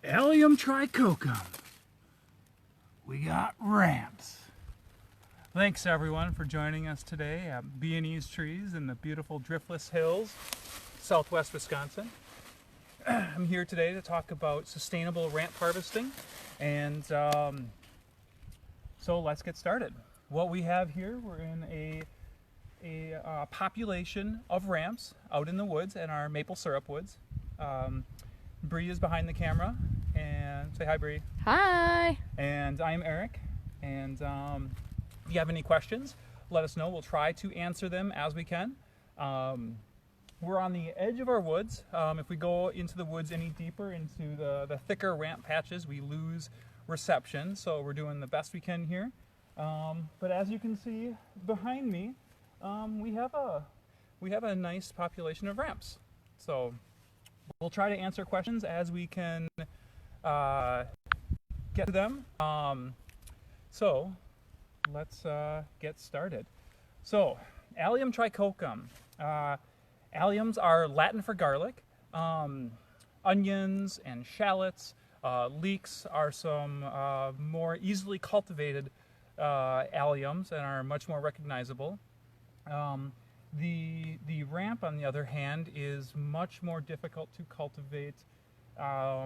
Allium trichocum. We got ramps. Thanks everyone for joining us today at B&E's Trees in the beautiful Driftless Hills, southwest Wisconsin. I'm here today to talk about sustainable ramp harvesting, and so let's get started. What we have here, we're in a population of ramps out in the woods in our maple syrup woods. Bree is behind the camera, and say hi, Bree. Hi. And I'm Eric, and if you have any questions, let us know. We'll try to answer them as we can. We're on the edge of our woods. If we go into the woods any deeper into the thicker ramp patches, we lose reception, so we're doing the best we can here. But as you can see behind me, we have a nice population of ramps. So we'll try to answer questions as we can get to them. So let's get started. So Allium trichocum. Alliums are Latin for garlic. Onions and shallots. Leeks are some more easily cultivated alliums and are much more recognizable. The ramp, on the other hand, is much more difficult to cultivate, I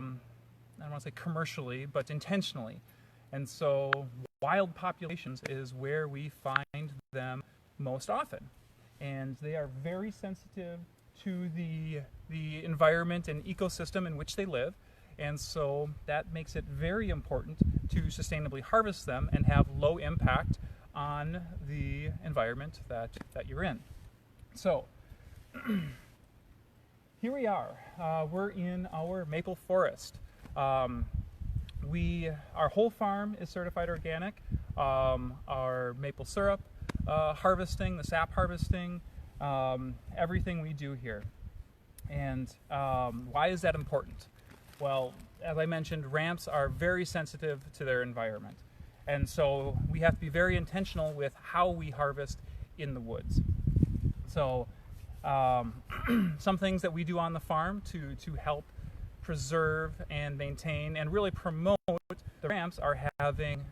don't want to say commercially, but intentionally. And so wild populations is where we find them most often. And they are very sensitive to the environment and ecosystem in which they live. And so that makes it very important to sustainably harvest them and have low impact on the environment that you're in. So here we are. We're in our maple forest. Our whole farm is certified organic. Our maple syrup harvesting, the sap harvesting, everything we do here. And why is that important? Well, as I mentioned, ramps are very sensitive to their environment. And so we have to be very intentional with how we harvest in the woods. So some things that we do on the farm to help preserve and maintain and really promote the ramps are having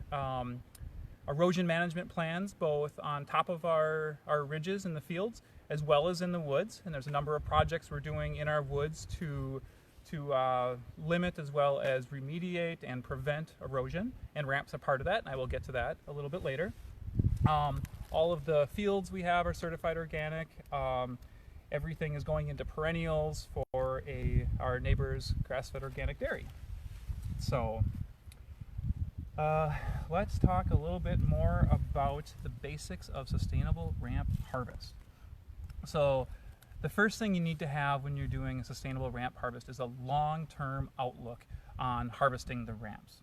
erosion management plans both on top of our ridges in the fields as well as in the woods. And there's a number of projects we're doing in our woods to limit as well as remediate and prevent erosion, and ramps are part of that, and I will get to that a little bit later. All of the fields we have are certified organic. Everything is going into perennials for our neighbor's grass-fed organic dairy. So let's talk a little bit more about the basics of sustainable ramp harvest. So the first thing you need to have when you're doing a sustainable ramp harvest is a long-term outlook on harvesting the ramps.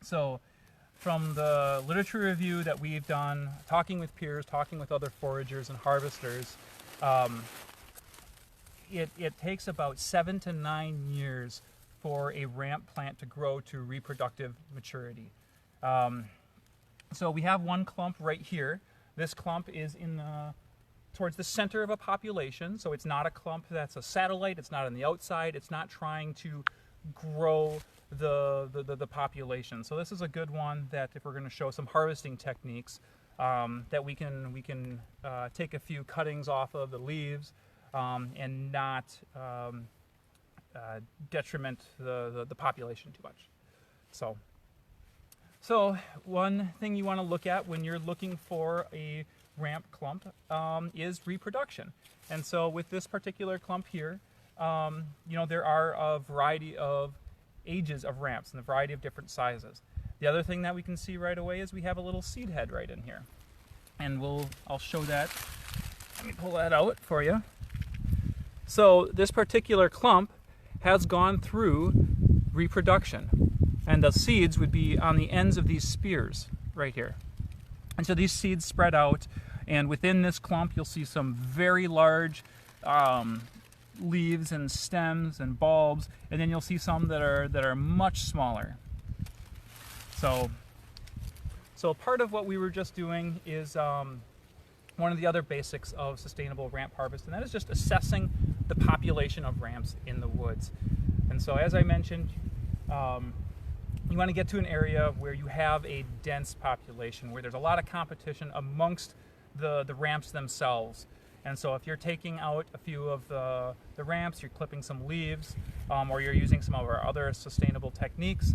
So from the literature review that we've done, talking with peers, talking with other foragers and harvesters, it takes about 7 to 9 years for a ramp plant to grow to reproductive maturity. So we have one clump right here. This clump is towards the center of a population, so it's not a clump that's a satellite, it's not on the outside, it's not trying to grow the population. So this is a good one that if we're going to show some harvesting techniques, that we can take a few cuttings off of the leaves and not detriment the population too much. So one thing you want to look at when you're looking for a ramp clump is reproduction. And so with this particular clump here, there are a variety of ages of ramps and a variety of different sizes. The other thing that we can see right away is we have a little seed head right in here. And I'll show that. Let me pull that out for you. So this particular clump has gone through reproduction. And the seeds would be on the ends of these spears right here. And so these seeds spread out, and within this clump you'll see some very large leaves and stems and bulbs, and then you'll see some that are much smaller. So part of what we were just doing is one of the other basics of sustainable ramp harvest, and that is just assessing the population of ramps in the woods. And so as I mentioned, You want to get to an area where you have a dense population, where there's a lot of competition amongst the ramps themselves. And so if you're taking out a few of the ramps, you're clipping some leaves, or you're using some of our other sustainable techniques,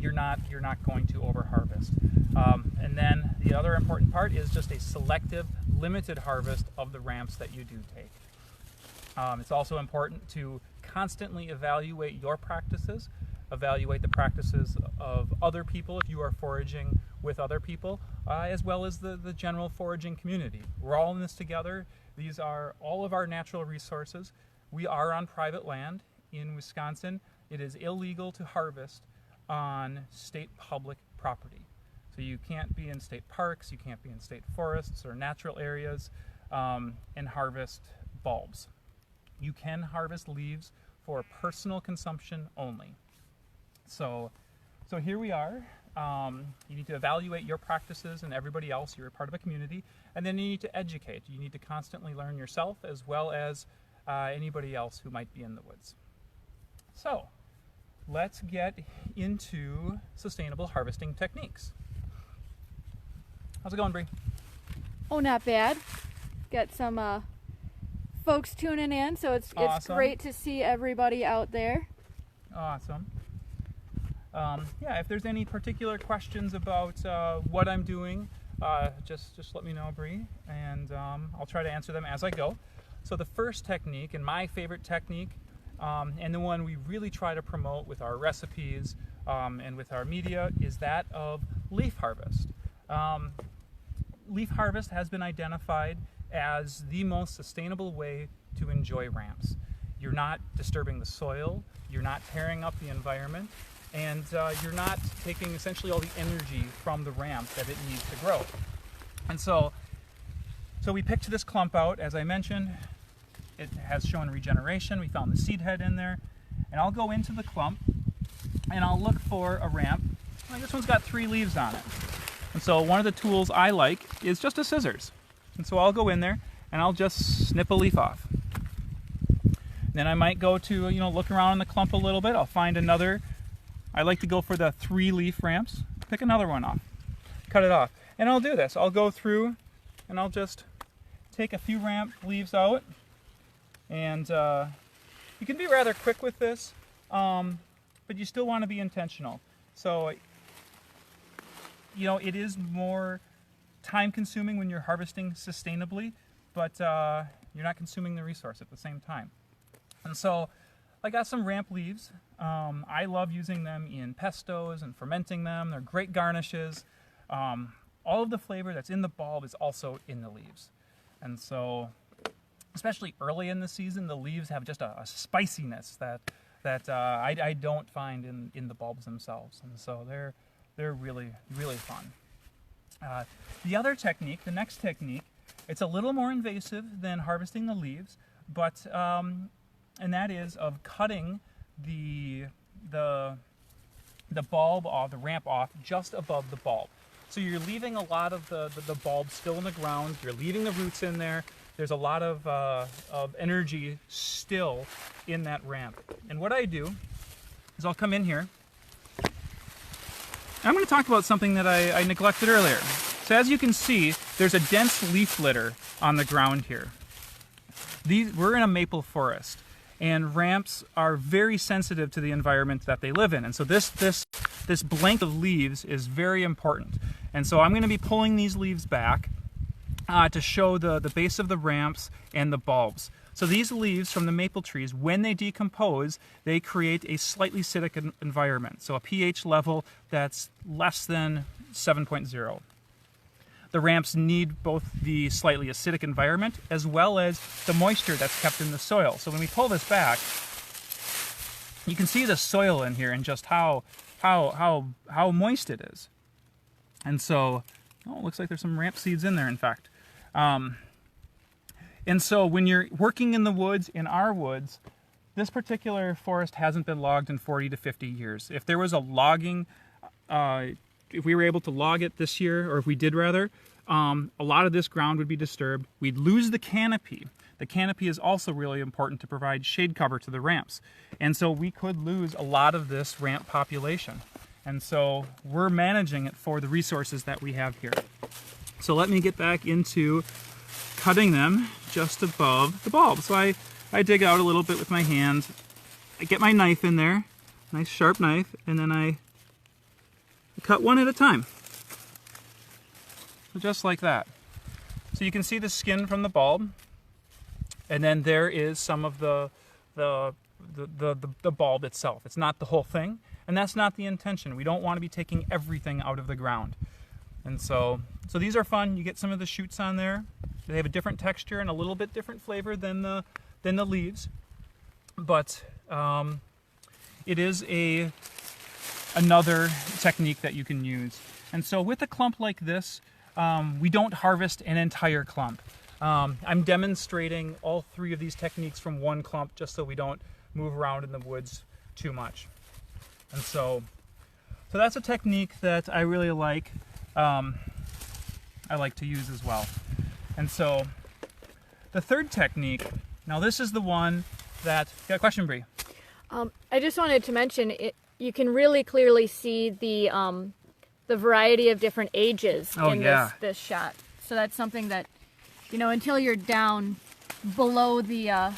you're not going to over-harvest. And then the other important part is just a selective, limited harvest of the ramps that you do take. It's also important to constantly evaluate your practices, evaluate the practices of other people if you are foraging with other people, as well as the general foraging community. We're all in this together. These are all of our natural resources. We are on private land in Wisconsin. It is illegal to harvest on state public property. So you can't be in state parks, you can't be in state forests or natural areas and harvest bulbs. You can harvest leaves for personal consumption only. So here we are. You need to evaluate your practices and everybody else. You're a part of a community. And then you need to educate. You need to constantly learn yourself as well as anybody else who might be in the woods. So let's get into sustainable harvesting techniques. How's it going, Bree? Oh, not bad. Got some folks tuning in, so it's great to see everybody out there. Awesome. Yeah, if there's any particular questions about what I'm doing, just let me know, Bree, and I'll try to answer them as I go. So the first technique, and my favorite technique, and the one we really try to promote with our recipes and with our media, is that of leaf harvest. Leaf harvest has been identified as the most sustainable way to enjoy ramps. You're not disturbing the soil, you're not tearing up the environment, and you're not taking essentially all the energy from the ramp that it needs to grow. And so we picked this clump out, as I mentioned. It has shown regeneration. We found the seed head in there. And I'll go into the clump and I'll look for a ramp. Well, this one's got 3 leaves on it. And so one of the tools I like is just a scissors. And so I'll go in there and I'll just snip a leaf off. Then I might go to, look around in the clump a little bit. I'll find another. I like to go for the 3 leaf ramps. Pick another one off. Cut it off. And I'll do this. I'll go through and I'll just take a few ramp leaves out. And you can be rather quick with this, but you still want to be intentional. So, it is more time consuming when you're harvesting sustainably, but you're not consuming the resource at the same time. And so I got some ramp leaves. I love using them in pestos and fermenting them. They're great garnishes. All of the flavor that's in the bulb is also in the leaves. And so, especially early in the season, the leaves have just a spiciness that I don't find in the bulbs themselves. And so they're really, really fun. The other technique, the next technique, it's a little more invasive than harvesting the leaves, but and that is of cutting the bulb off, the ramp off, just above the bulb. So you're leaving a lot of the bulb still in the ground. You're leaving the roots in there. There's a lot of energy still in that ramp. And what I do is I'll come in here. I'm going to talk about something that I neglected earlier. So as you can see, there's a dense leaf litter on the ground here. We're in a maple forest, and ramps are very sensitive to the environment that they live in. And so this blanket of leaves is very important. And so I'm going to be pulling these leaves back to show the base of the ramps and the bulbs. So these leaves from the maple trees, when they decompose, they create a slightly acidic environment. So a pH level that's less than 7.0. The ramps need both the slightly acidic environment as well as the moisture that's kept in the soil. So when we pull this back, you can see the soil in here and just how moist it is. And so, it looks like there's some ramp seeds in there, in fact. And so when you're working in the woods, in our woods, this particular forest hasn't been logged in 40 to 50 years. If there was a logging, if we were able to log it this year, or if we did rather, a lot of this ground would be disturbed. We'd lose the canopy. The canopy is also really important to provide shade cover to the ramps. And so we could lose a lot of this ramp population. And so we're managing it for the resources that we have here. So let me get back into cutting them just above the bulb. So I dig out a little bit with my hand. I get my knife in there, nice sharp knife, and then I cut one at a time. Just like that. So you can see the skin from the bulb, and then there is some of the bulb itself. It's not the whole thing, and that's not the intention. We don't want to be taking everything out of the ground. And so these are fun. You get some of the shoots on there. They have a different texture and a little bit different flavor than the leaves, but it is another technique that you can use. And so with a clump like this, we don't harvest an entire clump. I'm demonstrating all three of these techniques from one clump just so we don't move around in the woods too much. And so that's a technique that I really like. I like to use as well. And so the third technique, now this is the one that, got a question, Bree? I just wanted to mention, you can really clearly see the variety of different ages in this shot. So that's something that, until you're down below the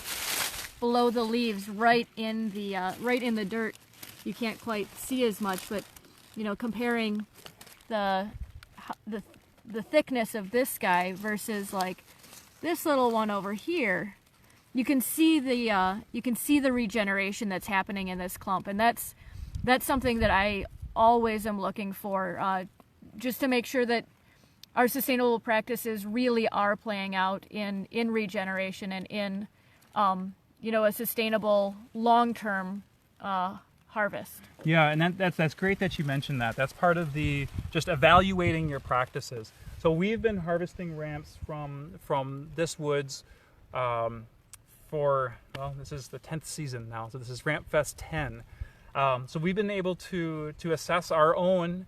leaves, right in the dirt, you can't quite see as much. But comparing the thickness of this guy versus like this little one over here, you can see the regeneration that's happening in this clump, and that's something that I always am looking for, just to make sure that our sustainable practices really are playing out in regeneration and in a sustainable long-term harvest. Yeah, and that's great that you mentioned that. That's part of the just evaluating your practices. So we've been harvesting ramps from this woods this is the 10th season now. So this is Rampfest 10. So we've been able to assess our own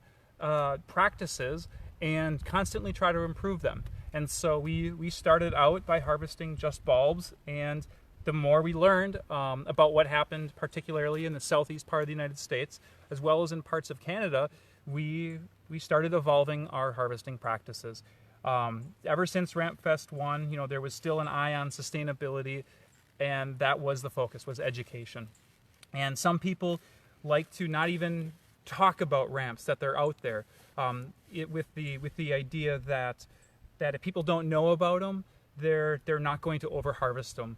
practices and constantly try to improve them. And so we started out by harvesting just bulbs, and the more we learned about what happened, particularly in the southeast part of the United States, as well as in parts of Canada, we started evolving our harvesting practices. Ever since Rampfest 1, there was still an eye on sustainability, and that was the focus, was education. And some people like to not even talk about ramps, that they're out there, with the idea that if people don't know about them, they're not going to over-harvest them.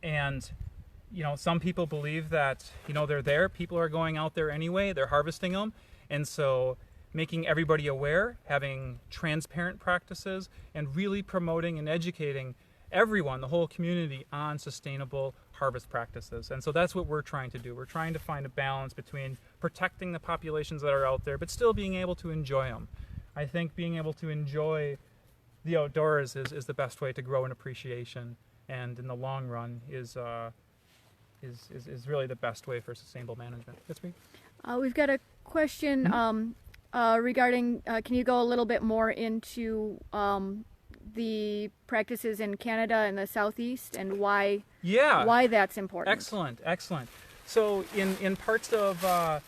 And some people believe that they're there, people are going out there anyway, they're harvesting them, and so making everybody aware, having transparent practices, and really promoting and educating everyone, the whole community, on sustainable harvest practices. And so that's what we're trying to do. We're trying to find a balance between protecting the populations that are out there, but still being able to enjoy them. I think being able to enjoy the outdoors is the best way to grow an appreciation, and in the long run is really the best way for sustainable management. Yes, Bree? We've got a question regarding, can you go a little bit more into the practices in Canada and the Southeast and why that's important? Excellent. So in parts of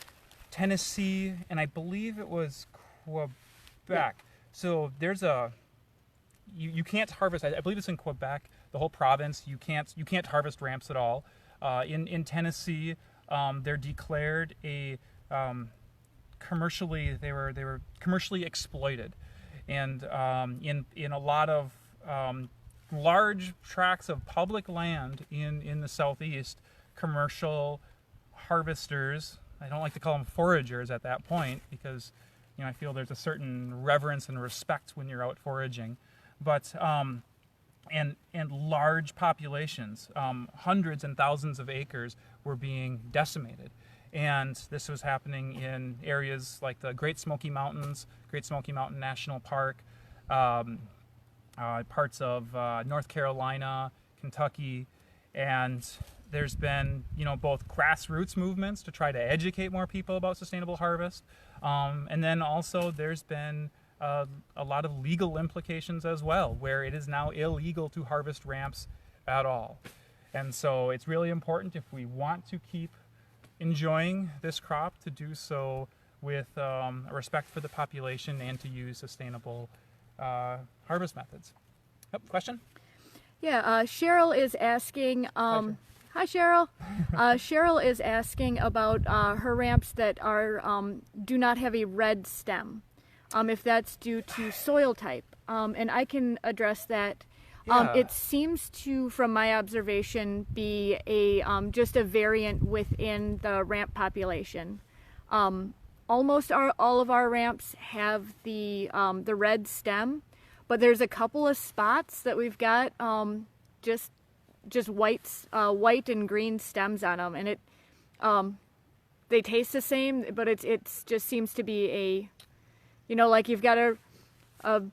Tennessee, and I believe it was Quebec, so there's you can't harvest, I believe it's in Quebec, the whole province, you can't harvest ramps at all. In Tennessee, they're declared they were commercially exploited, and in a lot of large tracts of public land in the Southeast, commercial harvesters, I don't like to call them foragers at that point, because I feel there's a certain reverence and respect when you're out foraging, but and large populations, hundreds and thousands of acres were being decimated. And this was happening in areas like the Great Smoky Mountains, Great Smoky Mountain National Park, parts of North Carolina, Kentucky, and there's been, both grassroots movements to try to educate more people about sustainable harvest, and then also there's been a lot of legal implications as well, where it is now illegal to harvest ramps at all. And so it's really important, if we want to keep enjoying this crop, to do so with a respect for the population and to use sustainable harvest methods. Oh, question? Yeah, Cheryl is asking, hi Cheryl. Cheryl is asking about her ramps that are do not have a red stem, if that's due to soil type. And I can address that. Yeah. It seems to, from my observation, be a just a variant within the ramp population. Almost all of our ramps have the red stem, but there's a couple of spots that we've got just white and green stems on them, and they taste the same, but it's just seems to be a, you know, like you've got a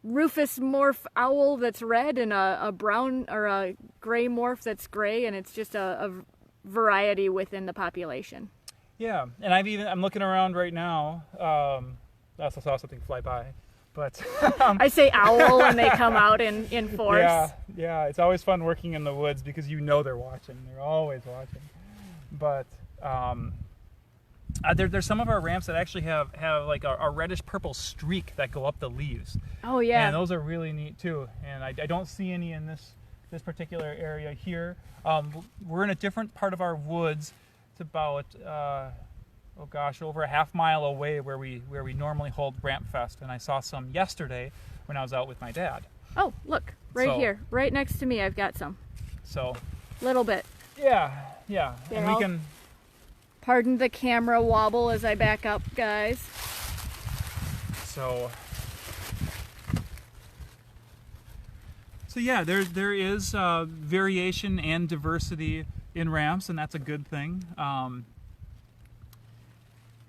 rufous morph owl that's red and a brown or a gray morph that's gray, and it's just a variety within the population. Yeah, and I'm looking around right now. I also saw something fly by, but I say owl and they come out in force. Yeah, it's always fun working in the woods because you know they're watching. They're always watching. But there's some of our ramps that actually have like a reddish purple streak that go up the leaves. Oh yeah. And those are really neat too. And I don't see any in this particular area here. We're in a different part of our woods. It's about over a half mile away where we normally hold Rampfest, and I saw some yesterday when I was out with my dad. Oh, look, here, right next to me, I've got some. So. Little bit. Yeah, and we can. Pardon the camera wobble as I back up, guys. So yeah, there is variation and diversity in ramps, and that's a good thing.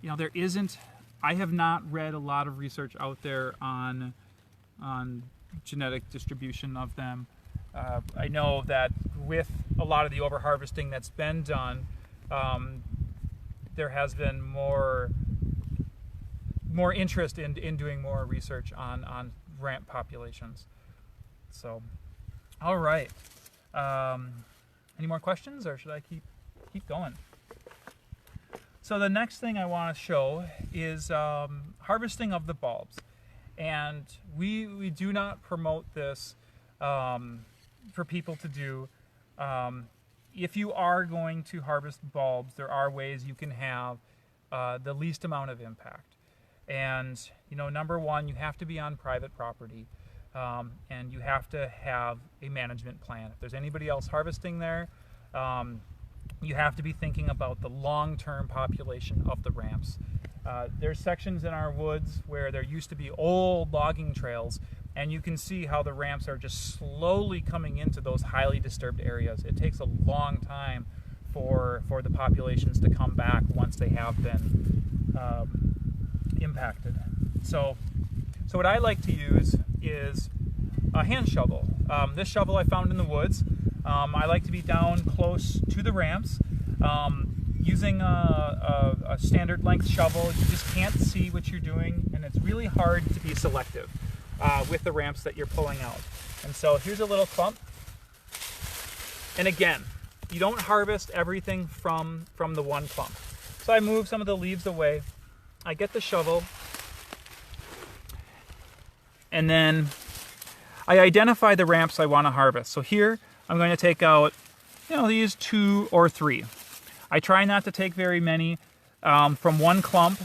You know, there isn't. I have not read a lot of research out there on genetic distribution of them. I know that with a lot of the overharvesting that's been done, there has been more interest in doing more research on ramp populations. So, all right. Any more questions, or should I keep going? So the next thing I want to show is harvesting of the bulbs, and we do not promote this for people to do. If you are going to harvest bulbs, there are ways you can have the least amount of impact. And you know, number one, you have to be on private property, and you have to have a management plan. If there's anybody else harvesting there, you have to be thinking about the long-term population of the ramps. There's sections in our woods where there used to be old logging trails, and you can see how the ramps are just slowly coming into those highly disturbed areas. It takes a long time for the populations to come back once they have been impacted. So what I like to use is a hand shovel. This shovel I found in the woods. I like to be down close to the ramps. Using a standard length shovel, you just can't see what you're doing, and it's really hard to be selective with the ramps that you're pulling out. And so here's a little clump. And again, you don't harvest everything from the one clump. So I move some of the leaves away. I get the shovel, and then I identify the ramps I want to harvest. So here I'm going to take out, these 2 or 3. I try not to take very many from one clump.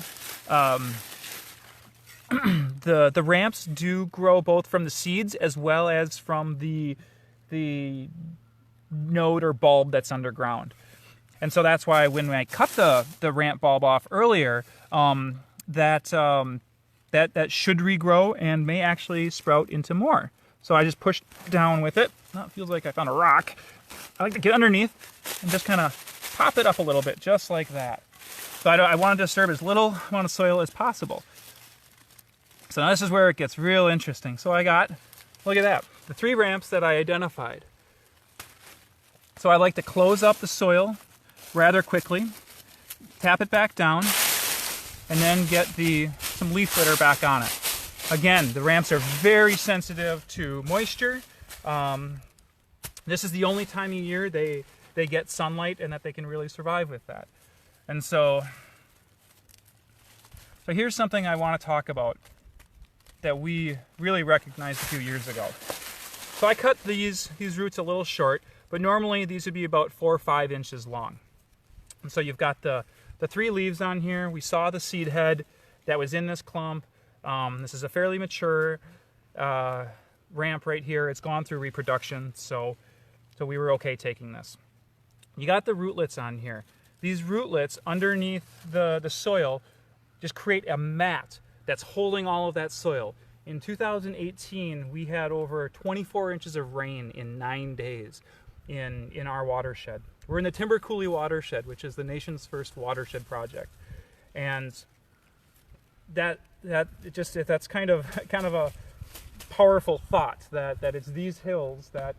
The ramps do grow both from the seeds as well as from the node or bulb that's underground. And so that's why when I cut the ramp bulb off earlier, that should regrow and may actually sprout into more. So I just push down with it. That feels like I found a rock. I like to get underneath and just kind of pop it up a little bit, just like that. So I want to disturb as little amount of soil as possible. So now this is where it gets real interesting. So I got, look at that, the 3 ramps that I identified. So I like to close up the soil rather quickly, tap it back down, and then get some leaf litter back on it. Again, the ramps are very sensitive to moisture. This is the only time of year they get sunlight and that they can really survive with that. And so here's something I want to talk about that we really recognized a few years ago. So I cut these roots a little short, but normally these would be about 4 or 5 inches long. And so you've got the 3 leaves on here. We saw the seed head that was in this clump. This is a fairly mature ramp right here. It's gone through reproduction, so we were okay taking this. You got the rootlets on here. These rootlets underneath the soil just create a mat that's holding all of that soil. In 2018, we had over 24 inches of rain in 9 days in our watershed. We're in the Timber Coulee watershed, which is the nation's first watershed project. And that's kind of a powerful thought that it's these hills that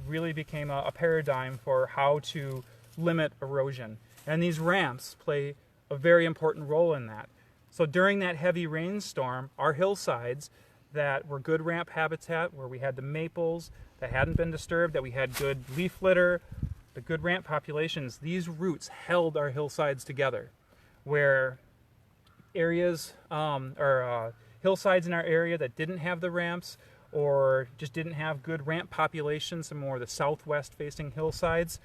really became a paradigm for how to limit erosion. And these ramps play a very important role in that. So during that heavy rainstorm, our hillsides that were good ramp habitat, where we had the maples that hadn't been disturbed, that we had good leaf litter, the good ramp populations, these roots held our hillsides together. Where areas hillsides in our area that didn't have the ramps or just didn't have good ramp populations, some more of the southwest facing hillsides,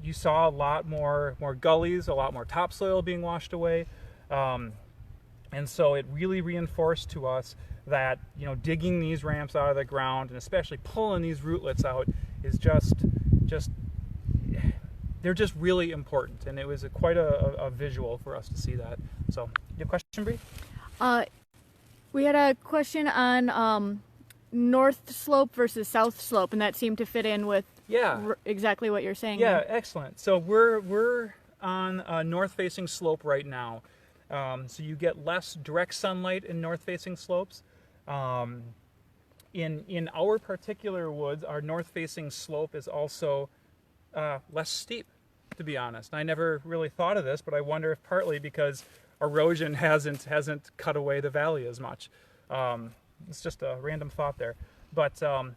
you saw a lot more gullies, a lot more topsoil being washed away. And so it really reinforced to us that, digging these ramps out of the ground and especially pulling these rootlets out is just they're just really important. And it was quite a visual for us to see that. So, you have a question, Bree? We had a question on north slope versus south slope, and that seemed to fit in with exactly what you're saying. Yeah, excellent. So we're on a north-facing slope right now. So you get less direct sunlight in north-facing slopes. In our particular woods, our north-facing slope is also less steep, to be honest. I never really thought of this, but I wonder if partly because erosion hasn't cut away the valley as much. It's just a random thought there. But so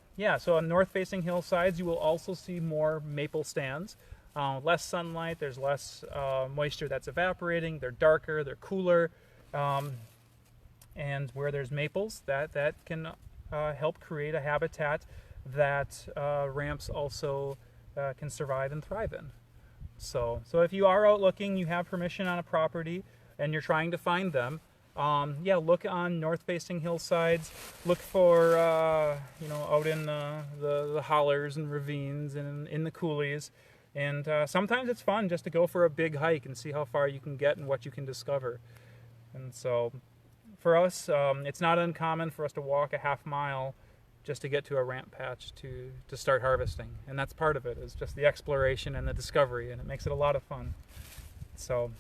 on north-facing hillsides, you will also see more maple stands. Less sunlight, there's less moisture that's evaporating, they're darker, they're cooler, and where there's maples, that can help create a habitat that ramps also can survive and thrive in. So if you are out looking, you have permission on a property, and you're trying to find them, look on north-facing hillsides, look for, out in the hollers and ravines and in the coulees. And sometimes it's fun just to go for a big hike and see how far you can get and what you can discover. And so for us, it's not uncommon for us to walk a half mile just to get to a ramp patch to start harvesting. And that's part of it, is just the exploration and the discovery, and it makes it a lot of fun. So,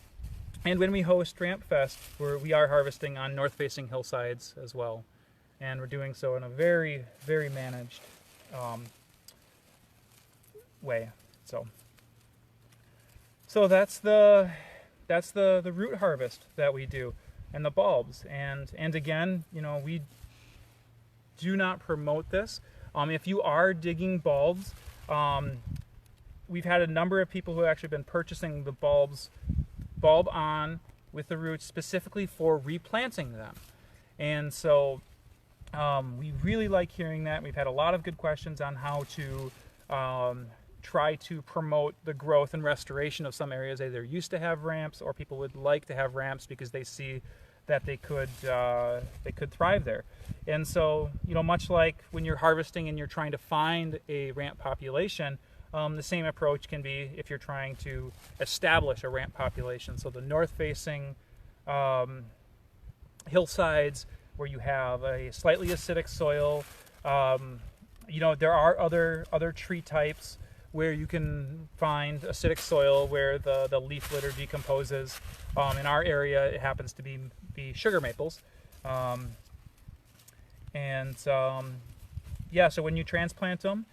and when we host Rampfest, we are harvesting on north-facing hillsides as well. And we're doing so in a very, very managed way. So that's the root harvest that we do, and the bulbs. And again, we do not promote this. If you are digging bulbs, we've had a number of people who have actually been purchasing the bulbs, bulb on with the roots specifically for replanting them. And so we really like hearing that. We've had a lot of good questions on how to try to promote the growth and restoration of some areas either used to have ramps, or people would like to have ramps because they see that they could thrive there. And so, much like when you're harvesting and you're trying to find a ramp population, the same approach can be if you're trying to establish a ramp population. So the north-facing hillsides where you have a slightly acidic soil, there are other tree types where you can find acidic soil where the leaf litter decomposes. In our area, it happens to be sugar maples. So when you transplant them,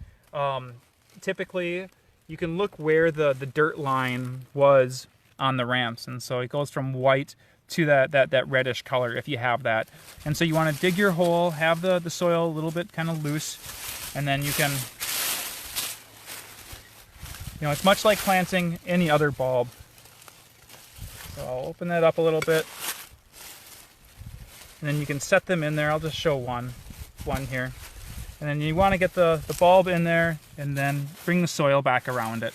typically you can look where the dirt line was on the ramps. And so it goes from white to that reddish color if you have that. And so you want to dig your hole, have the soil a little bit kind of loose, and then you can, it's much like planting any other bulb. So I'll open that up a little bit, and then you can set them in there. I'll just show one here. And then you want to get the bulb in there and then bring the soil back around it.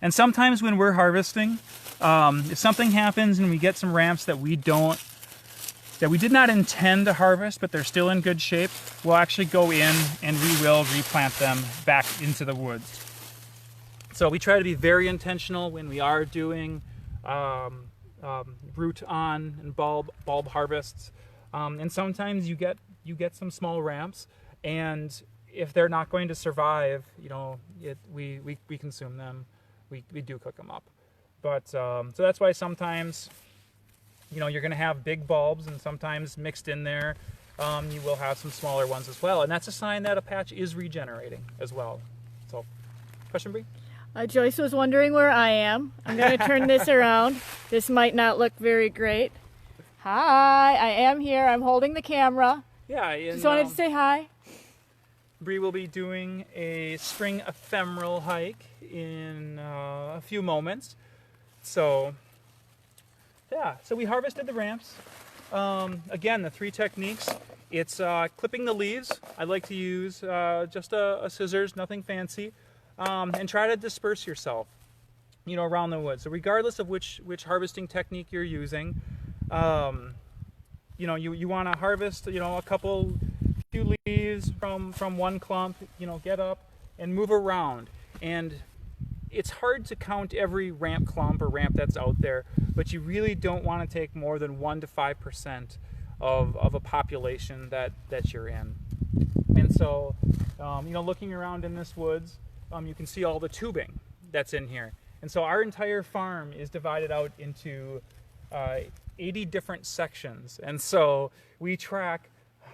And sometimes when we're harvesting, if something happens and we get some ramps that we did not intend to harvest, but they're still in good shape, we'll actually go in and we will replant them back into the woods. So we try to be very intentional when we are doing root on and bulb harvests. And sometimes you get some small ramps, and if they're not going to survive, we consume them. We do cook them up. But so that's why sometimes you're going to have big bulbs, and sometimes mixed in there you will have some smaller ones as well, and that's a sign that a patch is regenerating as well. So, question, Bree? Joyce was wondering where I am. I'm going to turn this around. This might not look very great. Hi, I am here. I'm holding the camera. Yeah, just wanted to say hi. Bree will be doing a spring ephemeral hike in a few moments. So, yeah, so we harvested the ramps. Again, the 3 techniques. It's clipping the leaves. I like to use just a scissors, nothing fancy, and try to disperse yourself, around the woods. So regardless of which harvesting technique you're using, you want to harvest, a few leaves from one clump, get up and move around. And it's hard to count every ramp clump or ramp that's out there, but you really don't want to take more than 1 to 5% of a population that you're in. And so, looking around in this woods, you can see all the tubing that's in here. And so our entire farm is divided out into 80 different sections. And so we track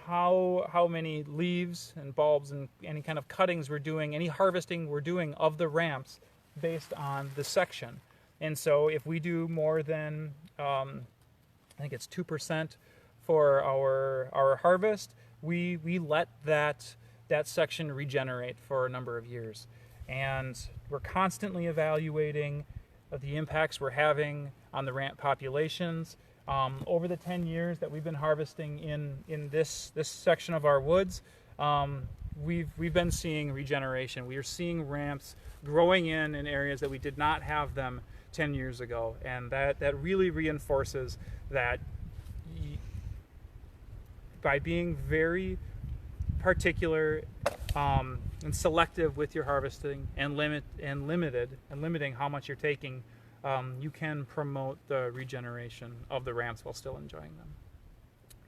how many leaves and bulbs and any kind of cuttings we're doing, any harvesting we're doing of the ramps based on the section. And so if we do more than, I think it's 2% for our harvest, we let that section regenerate for a number of years. And we're constantly evaluating the impacts we're having on the ramp populations. Over the 10 years that we've been harvesting in this section of our woods, we've been seeing regeneration. We are seeing ramps growing in areas that we did not have them 10 years ago, and that really reinforces that by being very particular and selective with your harvesting and limiting how much you're taking, you can promote the regeneration of the ramps while still enjoying them.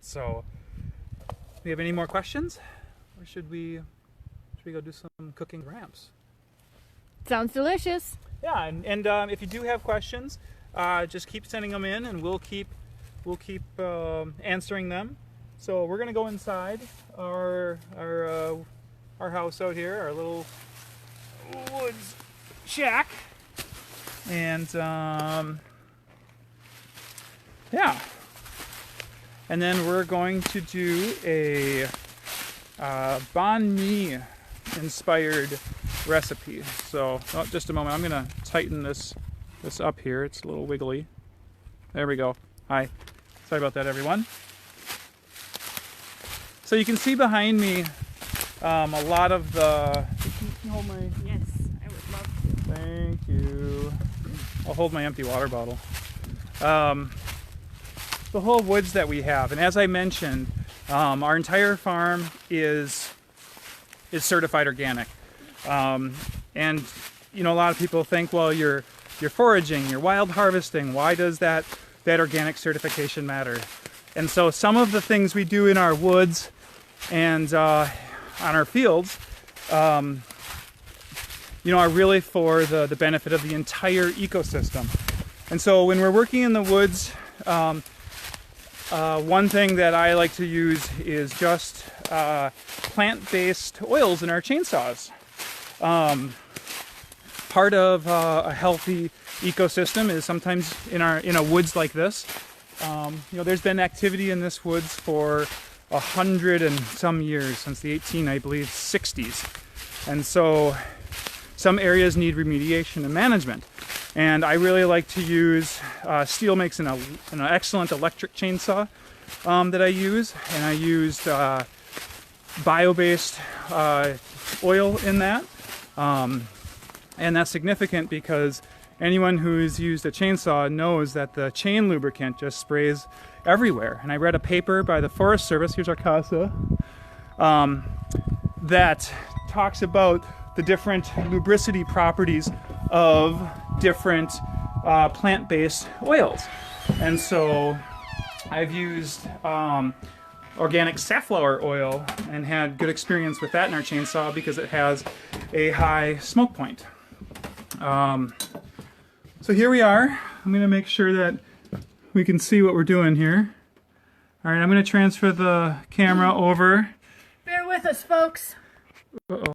So, do we have any more questions, or should we go do some cooking ramps? Sounds delicious. Yeah, and if you do have questions, just keep sending them in, and we'll keep answering them. So we're gonna go inside our house out here, our little woods shack, and yeah, and then we're going to do a banh mi inspired recipe. So just a moment, I'm gonna tighten this up here. It's a little wiggly. There we go. Hi, sorry about that, everyone. So you can see behind me a lot of the... Can you hold my... Yes, I would love to. Thank you. I'll hold my empty water bottle. The whole woods that we have, and as I mentioned, our entire farm is certified organic. And a lot of people think, well, you're foraging, you're wild harvesting. Why does that organic certification matter? And so some of the things we do in our woods and on our fields, are really for the benefit of the entire ecosystem. And so when we're working in the woods, one thing that I like to use is just plant-based oils in our chainsaws. Part part of a healthy ecosystem is sometimes in a woods like this. You know, there's been activity in this woods for 100 and some years, since the 60s. And so some areas need remediation and management. And I really like to use, Steel makes an excellent electric chainsaw that I use. And I used bio-based oil in that. And that's significant because anyone who's used a chainsaw knows that the chain lubricant just sprays everywhere. And I read a paper by the Forest Service, here's our casa, that talks about the different lubricity properties of different plant-based oils. And so I've used organic safflower oil and had good experience with that in our chainsaw because it has a high smoke point. So here we are. I'm going to make sure that we can see what we're doing here. All right, I'm going to transfer the camera over. Bear with us, folks. Uh-oh.